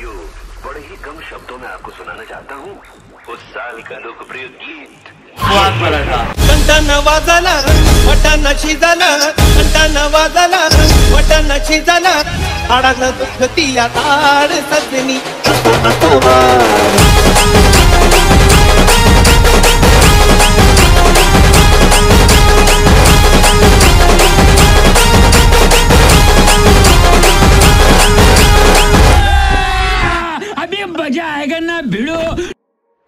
भाइयों, बड़े ही कम शब्दों में आपको सुनाना चाहता हूँ उस साल का लोकप्रिय गीत स्वाद मराठा। कंटान वाजला वटान शिजला, कंटान वाजला वटान शिजला, हाडाला दुखती या ताड सजनी अभी मजा आएगा ना भिड़ो।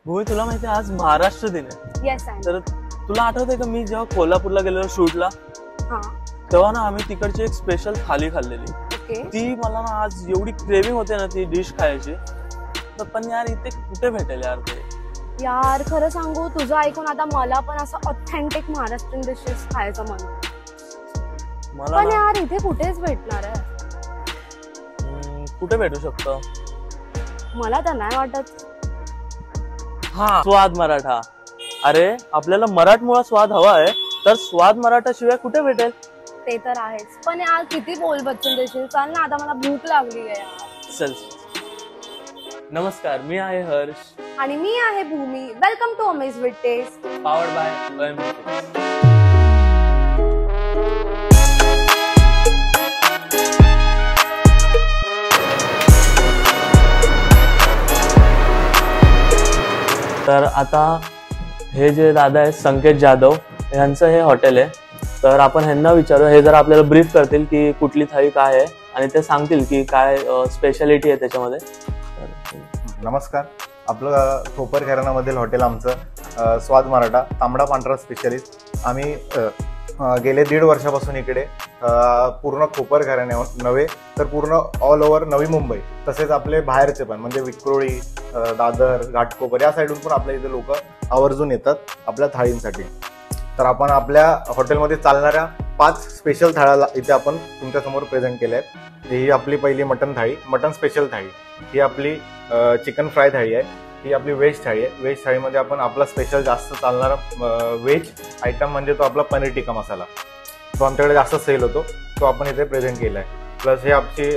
भूमी, तुला माहिती आज महाराष्ट्र दिन आहे. येस तर तुला आठवतंय का मी जेव्हा कोल्हापूरला गेलेलो शूटला तेव्हा ना आम्ही तिकडची एक स्पेशल थाली खाल्लेली. ती मला ना आज एवढी क्रेविंग होते ना ती डिश खायची. तर पण यार इथे कुठे भेटेल यार ते. यार खरं सांगू तुझं ऐकून आता मला पण असं ऑथेंटिक महाराष्ट्रीयन डिशेस खायचं मन मला पण ना यार इथे कुठेच भेटणार आहे. कुठे भेटू शकतं. मला तर नाही वाटत. हा, स्वाद मराठा. अरे आपल्याला मराठमोळा स्वाद हवा आहे तर स्वाद मराठा शिवाय कुठे भेटेल. ते तर आहेच पण यार किती बोल बच्चन देशील. चाल ना आता मला भूक लागली आहे यार. चल. नमस्कार, मी आहे हर्ष. आणि मी आहे Bhumi. Welcome to amaze with taste, powered by OMT. तर आता हे जे दादा आहेत संकेत जाधव यांचं हे हॉटेल आहे. तर आपण ह्यांना विचारू, हे जर आपल्याला ब्रीफ करतील की कुठली थाळी काय आहे आणि ते सांगतील की काय स्पेशालिटी आहे त्याच्यामध्ये. नमस्कार, आपलं कोपर घराण्यामधील हॉटेल आमचं स्वाद मराठा तांबडा पांढरा स्पेशलिस्ट. आम्ही गेले 1.5 वर्षापासून इकडे पूर्ण कोपर घराण्या नव्हे तर पूर्ण ऑल ओव्हर नवी मुंबई तसेच आपले बाहेरचे पण म्हणजे विक्रोळी, दादर, घाटकोपर या साईडून पण आपल्या इथे लोक आवर्जून येतात आपल्या थाळींसाठी. तर आपण आपल्या हॉटेलमध्ये चालणाऱ्या 5 स्पेशल थाळ्या इथे आपण तुमच्यासमोर प्रेझेंट केल्या आहेत. ही आपली पहिली मटन थाळी, मटन स्पेशल थाळी. ही आपली चिकन फ्राय थाळी आहे. ही आपली व्हेज थाळी आहे. व्हेज थाळीमध्ये आपण आपला स्पेशल जास्त चालणारा व्हेज आयटम म्हणजे तो आपला पनीर टिक्का मसाला. तो आमच्याकडे जास्त सेल होतो, तो आपण इथे प्रेझेंट केला आहे. प्लस हे आमची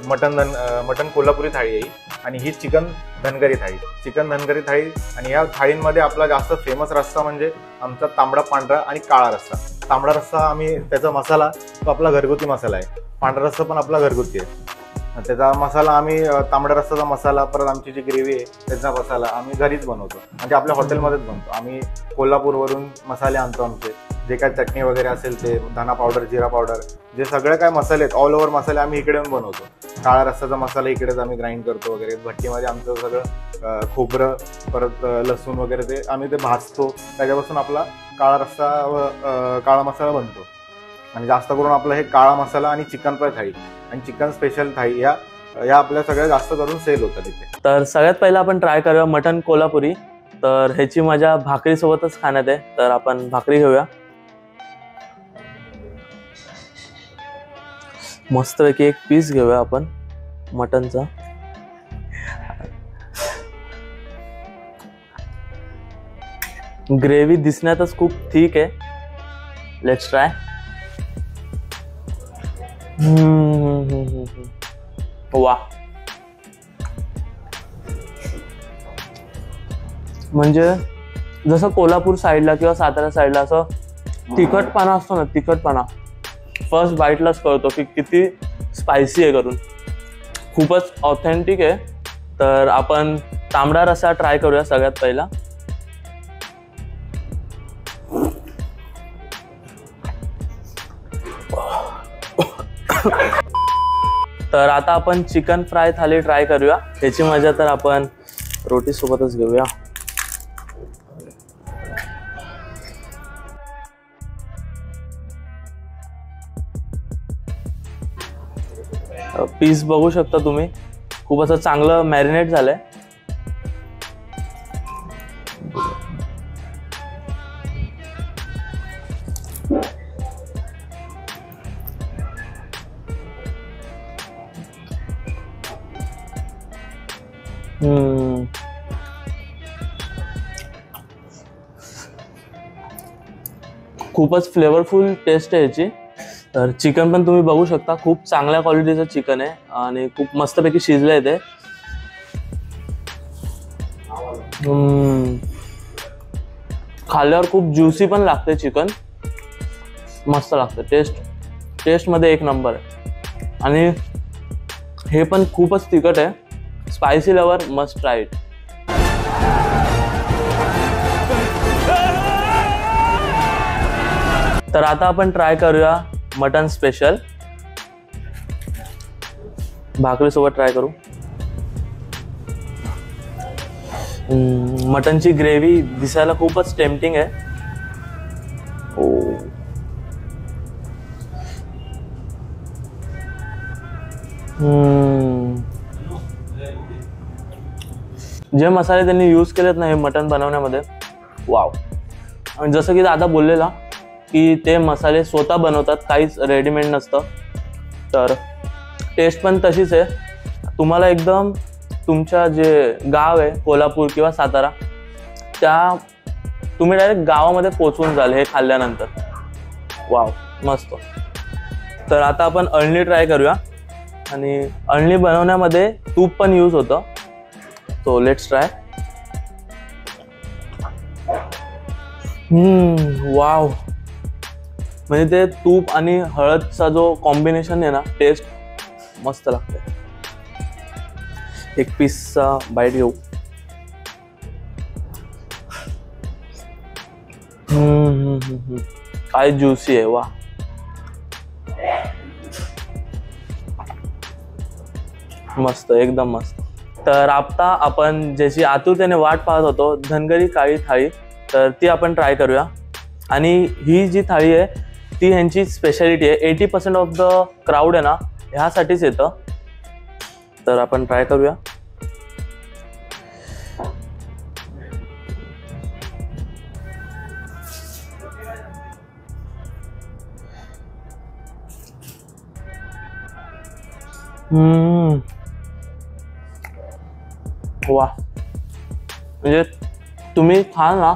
मटन कोल्हापुरी थाळी आहे आणि ही चिकन धनगरी थाळी. चिकन धनगरी थाळी आणि या थाळींमध्ये आपला जास्त फेमस रस्सा म्हणजे आमचा तांबडा पांढरा आणि काळा रस्सा. तांबडा रस्सा आम्ही त्याचा मसाला तो आपला घरगुती मसाला आहे. पांढरा रस्सा पण आपला घरगुती आहे. त्याचा मसाला आम्ही तांबडा रस्साचा मसाला, परत आमची जी ग्रेव्ही आहे त्याचा मसाला आम्ही घरीच बनवतो म्हणजे आपल्या हॉटेलमध्येच बनवतो. आम्ही कोल्हापूरवरून मसाले आणतो. आमचे जे काय चटणी वगैरे असेल ते धना पावडर, जिरा पावडर, जे सगळे काय मसाले आहेत ऑल ओव्हर मसाले आम्ही इकडे येऊन बनवतो. काळा रस्साचा मसाला इकडेच आम्ही ग्राइंड करतो वगैरे. भट्टीमध्ये आमचं सगळं खोबरं परत लसूण वगैरे ते आम्ही ते भाजतो. त्याच्यापासून आपला काळा रस्सा काळा मसाला बनतो. आणि जास्त करून आपलं हे काळा मसाला आणि चिकन फ्राय थाळी आणि चिकन स्पेशल थाळी या आपल्या सगळ्या जास्त करून सेल होतात इथे. तर सगळ्यात पहिला आपण ट्राय करूया मटन कोल्हापुरी. तर ह्याची मजा भाकरी सोबतच खाण्यात आहे. तर आपण भाकरी घेऊया. मस्तपैकी एक पीस घेऊया आपण मटनचा. ग्रेव्ही दिसण्यातच खूप थिक आहे. Let's try. वा, म्हणजे जसं कोल्हापूर साईडला किंवा सातारा साईडला असं तिखटपणा असतो ना, तिखटपणा फर्स्ट बाईटलाच कळतो की किती स्पायसी आहे करून. खूपच ऑथेंटिक आहे. तर आपण तांबडा रस्सा ट्राय करूया सगळ्यात पहिला. तर आता आपण चिकन फ्राय थाली ट्राय करूया. ह्याची मजा तर आपण रोटी सोबतच घेऊया. पीस बघू शकता तुम्ही, खूप असं चांगलं मॅरिनेट झालंय. खूपच फ्लेवरफुल टेस्ट आहे याची. तर चिकन पण तुम्ही बघू शकता खूप चांगल्या क्वालिटीचं चिकन आहे आणि खूप मस्तपैकी शिजलंय ते. खाल्ल्यावर खूप ज्युसी पण लागते चिकन, मस्त लागतं. टेस्ट मध्ये एक नंबर आहे. आणि हे पण खूपच तिखट आहे. Spicy lover must try it. तर आता आपण ट्राय करूया मटन स्पेशल. भाकरीसोबत ट्राय करू. मटनची ग्रेव्ही दिसायला खूपच टेम्पटिंग आहे. जे मसाले त्यांनी यूज केलेत ना हे मटन बनवण्यामध्ये, वाव. आणि जसं की दादा बोललेला की ते मसाले स्वतः बनवतात, काहीच रेडीमेड नसतं. तर टेस्ट पण तशीच आहे. तुम्हाला एकदम तुमच्या जे गाव आहे कोल्हापूर किंवा सातारा, त्या तुम्ही डायरेक्ट गावामध्ये पोचून जाल हे खाल्ल्यानंतर. वाव, मस्त. तर आता आपण अळणी ट्राय करूया. आणि अळणी बनवण्यामध्ये तूप पण यूज होतं. So let's try. वाव. म्हणजे ते तूप आणि हळदचा जो कॉम्बिनेशन आहे ना, टेस्ट मस्त लागते. एक पीसचा बाईट घेऊ. काय ज्युसी आहे, वा. मस्त, एकदम मस्त. तर आता आपण ज्याची आतुरतेने वाट पाहत होतो, धनगरी काळी थाळी, तर ती आपण ट्राय करूया. आणि ही जी थाळी आहे ती ह्यांची स्पेशालिटी आहे. 80% ऑफ द क्राऊड आहे ना ह्यासाठीच येतं. तर आपण ट्राय करूया. वा. म्हणजे तुम्ही खाल ना,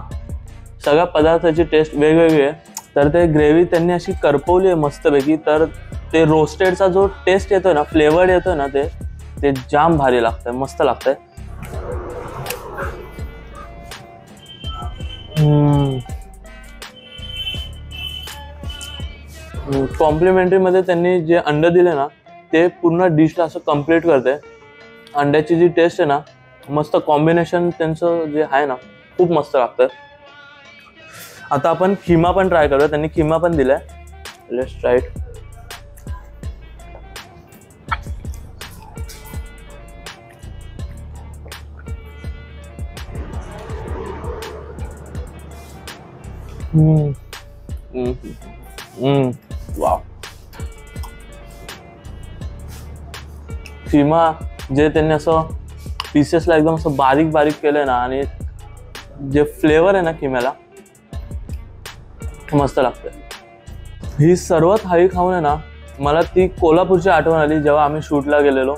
सगळ्या पदार्थाची टेस्ट वेगवेगळी आहे. तर ते ग्रेव्ही त्यांनी अशी करपवली आहे मस्तपैकी. तर ते रोस्टेडचा जो टेस्ट येतोय ना, फ्लेवर्ड येतोय ना, ते जाम भारी लागतंय, मस्त लागतंय. कॉम्प्लिमेंटरी मध्ये त्यांनी जे अंड दिले ना, ते पूर्ण डिशला असं कम्प्लीट करते. अंड्याची जी टेस्ट आहे ना, मस्त कॉम्बिनेशन त्यांचं जे आहे ना, खूप मस्त लागतं. आता आपण खिमा पण ट्राय करूया. त्यांनी खिमा पण दिलाय. Let's try it. Wow. Keema जे त्यांनी असं पीसेसला एकदम असं बारीक बारीक केलंय ना, आणि जे फ्लेवर आहे ना खिम्याला, मस्त लागतंय. ही सर्व थाळी खाऊन आहे ना, मला ती कोल्हापूरची आठवण आली जेव्हा आम्ही शूटला गेलेलो.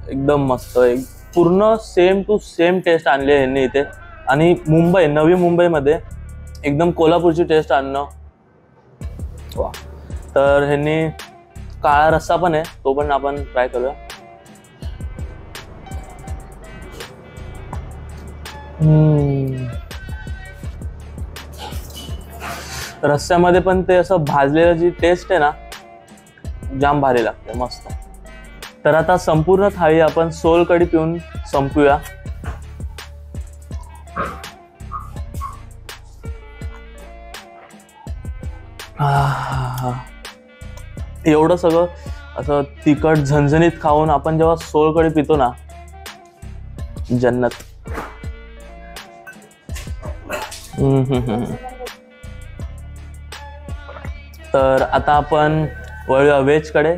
एकदम मस्त, एक पूर्ण सेम टू सेम टेस्ट आणली आहे ह्यांनी इथे. आणि मुंबई, नवी मुंबईमध्ये एकदम कोल्हापूरची टेस्ट आणणं, वा. तर ह्यांनी काळा रस्सा पण आहे, तो पण आपण ट्राय करूया. रस्स्यामध्ये पण ते असं भाजलेलं जी टेस्ट आहे ना, जाम भारी लागते, मस्त. तर आता संपूर्ण थाळी आपण सोलकढी पिऊन संपूया. एवढं सगळं असं तिखट झणझणीत खाऊन आपण जेव्हा सोलकढी पितो ना, जन्नत. तर आता आपण वळूया व्हेजकडे.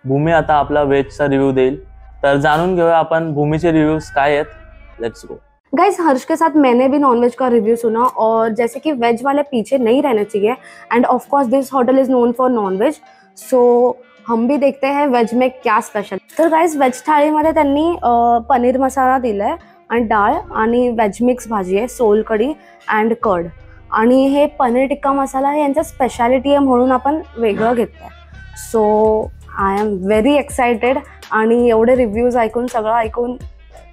भूमी आता आपला वेजचा रिव्ह्यू देईल. तर जाणून घेऊया आपण भूमीचे रिव्ह्यूज काय आहेत. Let's go. गाइस, हर्ष के साथ मैंने भी नॉनवेज का रिव्यू सुना, और जैसे कि वेज वाले पीछे नहीं रहने चाहिए. And of course this hotel is known for nonveg, so हम भी देखते हैं वेज में क्या स्पेशल. तर गाइस, वेज थाळीमध्ये त्यांनी पनीर मसाला दिलाय आणि डाळ आणि वेज मिक्स भाजी आहे, सोलकढी अँड कर्ड. आणि हे पनीर टिक्का मसाला हे यांचा स्पेशालिटी आहे म्हणून आपण वेगळं घेतलंय. So I am very excited. आणि एवढे रिव्ह्यूज ऐकून, सगळं ऐकून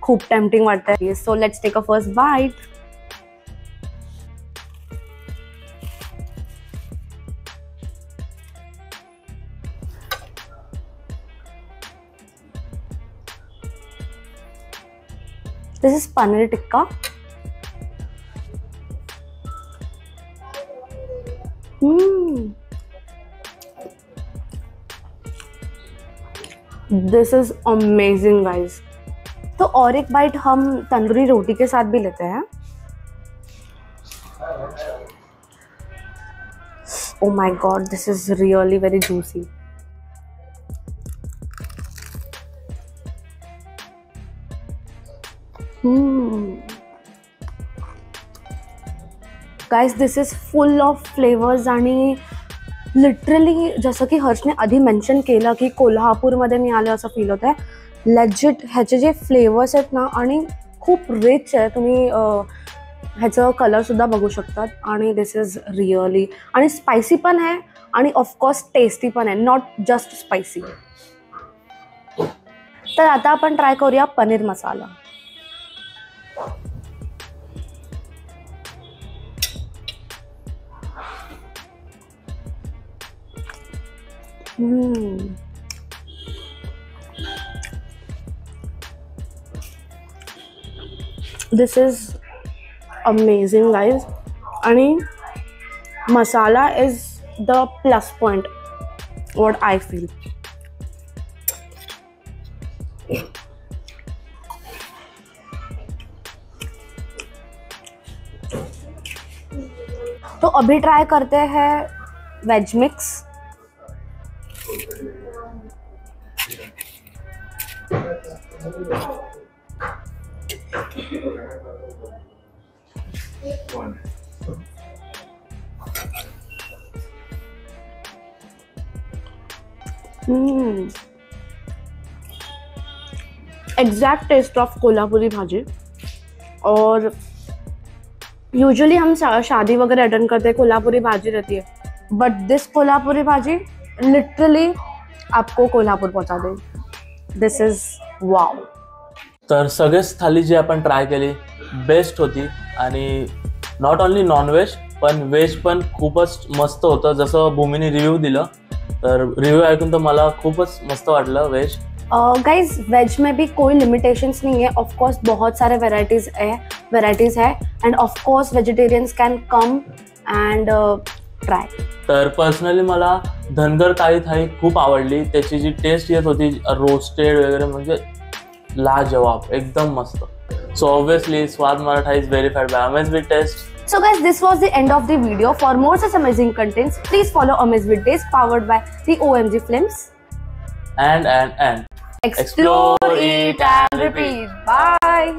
खूप टेम्पटिंग वाटतंय. So let's take a first bite. This is paneer tikka. This is amazing guys. तो और एक बाइट हम तंदूरी रोटी के साथ भी लेते हैं. Oh my god, this is really very juicy. Guys, this is full of flavors आणि लिटरली जसं की हर्षने आधी मेन्शन केलं की कोल्हापूरमध्ये मी आले असं फील होत आहे. लेजिट ह्याचे जे फ्लेवर्स आहेत ना आणि खूप रिच आहे. तुम्ही ह्याचं कलरसुद्धा बघू शकतात आणि दिस इज रिअली आणि स्पायसी पण आहे आणि ऑफकोर्स टेस्टी पण आहे. Not just spicy. तर आता आपण ट्राय करूया paneer masala. This is amazing guys आणि मसाला is the plus point what I feel. तो अभी ट्राई करते हैं veg mix. Exact taste of Kolhapuri bhaji. और यूजुअली हम शादी वगैरह अटेंड करते हैं कोल्हापुरी भाजी रहती है, बट दिस कोल्हापुरी भाजी लिटरली आपको कोल्हापूर पहुंचा देगी. दिस इज वाव. तर सगळेच थाली जी आपण ट्राय केली बेस्ट होती आणि नॉट ओनली नॉनव्हेज पण व्हेज पण खूपच मस्त होतं. जसं भूमीने रिव्ह्यू दिलं तर रिव्ह्यू ऐकून तर मला खूपच मस्त वाटलं व्हेज. गाइज वेज में भी कोई लिमिटेशंस नहीं है. ऑफ कोर्स बहुत सारे वेराइटीज़ है end of course vegetarians can come and try. तर पर्सनली मला धनगर थाळी खूप आवडली. त्याची जी टेस्ट येत होती रोस्टेड वगैरे म्हणजे लाजवाब एकदम मस्त. So obviously Swad Maratha is verified by amaze with taste. So guys, this was the end of the video. For more such amazing contents, please follow Amazvith Days powered by the OMG Films. And Explore, eat and repeat. Bye.